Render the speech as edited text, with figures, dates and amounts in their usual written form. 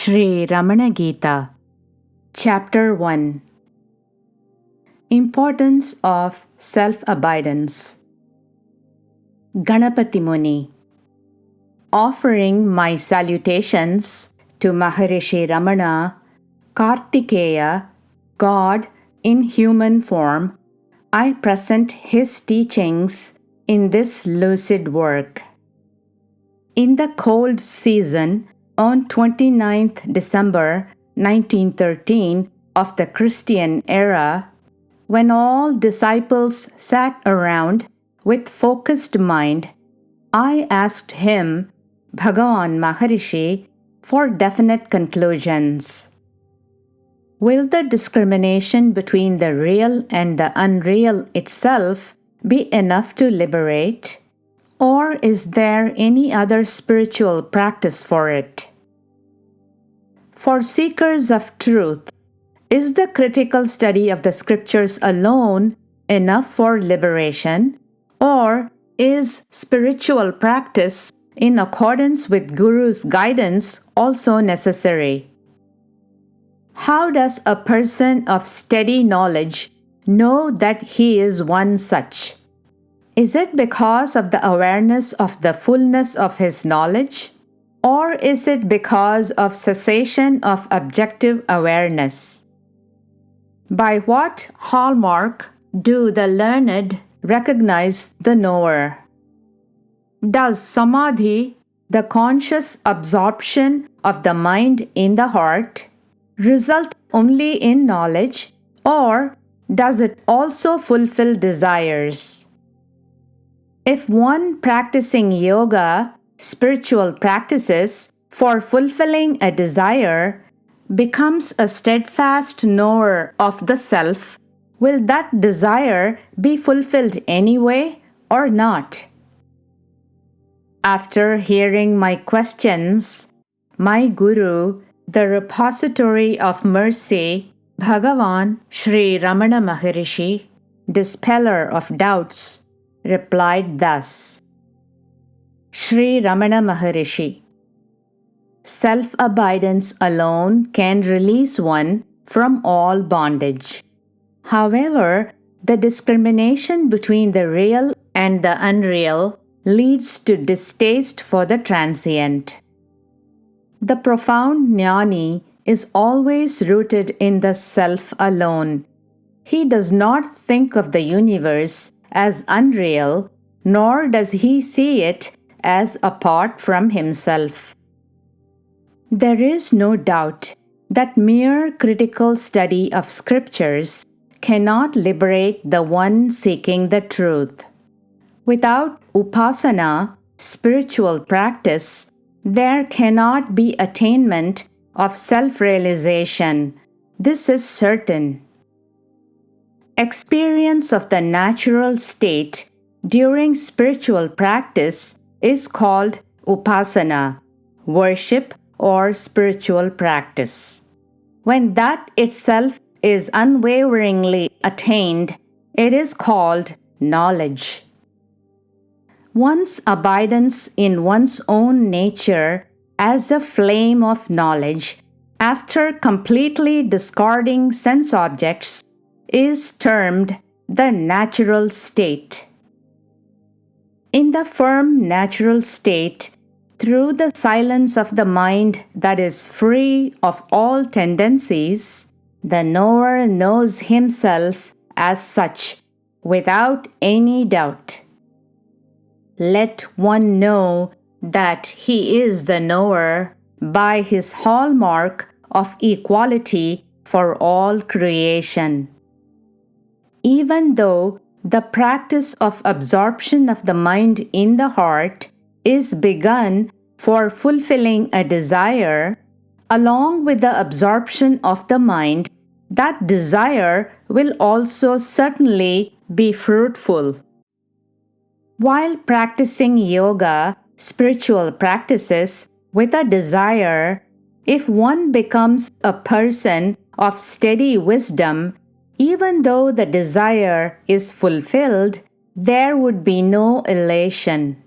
Shri Ramana Gita, Chapter 1. Importance of Self-Abidance. Ganapati Muni. Offering my salutations to Maharishi Ramana, Kartikeya, God in human form, I present his teachings in this lucid work. In the cold season, on 29th December 1913 of the Christian era, when all disciples sat around with focused mind, I asked him, Bhagavan Maharshi, for definite conclusions. Will the discrimination between the real and the unreal itself be enough to liberate? Or is there any other spiritual practice for it? For seekers of truth, is the critical study of the scriptures alone enough for liberation? Or is spiritual practice in accordance with Guru's guidance also necessary? How does a person of steady knowledge know that he is one such? Is it because of the awareness of the fullness of his knowledge? Or is it because of cessation of objective awareness? By what hallmark do the learned recognize the knower? Does samadhi, the conscious absorption of the mind in the heart, result only in knowledge, or does it also fulfill desires? If one practicing yoga, spiritual practices, for fulfilling a desire, becomes a steadfast knower of the self, will that desire be fulfilled anyway or not? After hearing my questions, my Guru, the repository of mercy, Bhagavan Shri Ramana Maharshi, dispeller of doubts, replied thus. Shri Ramana Maharshi. Self-abidance alone can release one from all bondage. However, the discrimination between the real and the unreal leads to distaste for the transient. The profound jnani is always rooted in the self alone. He does not think of the universe as unreal, nor does he see it as apart from himself. There is no doubt that mere critical study of scriptures cannot liberate the one seeking the truth. Without upasana, spiritual practice, there cannot be attainment of self-realization. This is certain. Experience of the natural state during spiritual practice is called upasana, worship or spiritual practice. When that itself is unwaveringly attained, it is called knowledge. One's abidance in one's own nature as a flame of knowledge, after completely discarding sense objects, is termed the natural state. In the firm natural state, through the silence of the mind that is free of all tendencies, the knower knows himself as such, without any doubt. Let one know that he is the knower by his hallmark of equality for all creation. Even though the practice of absorption of the mind in the heart is begun for fulfilling a desire, along with the absorption of the mind, that desire will also certainly be fruitful. While practicing yoga, spiritual practices, with a desire, if one becomes a person of steady wisdom, even though the desire is fulfilled, there would be no elation.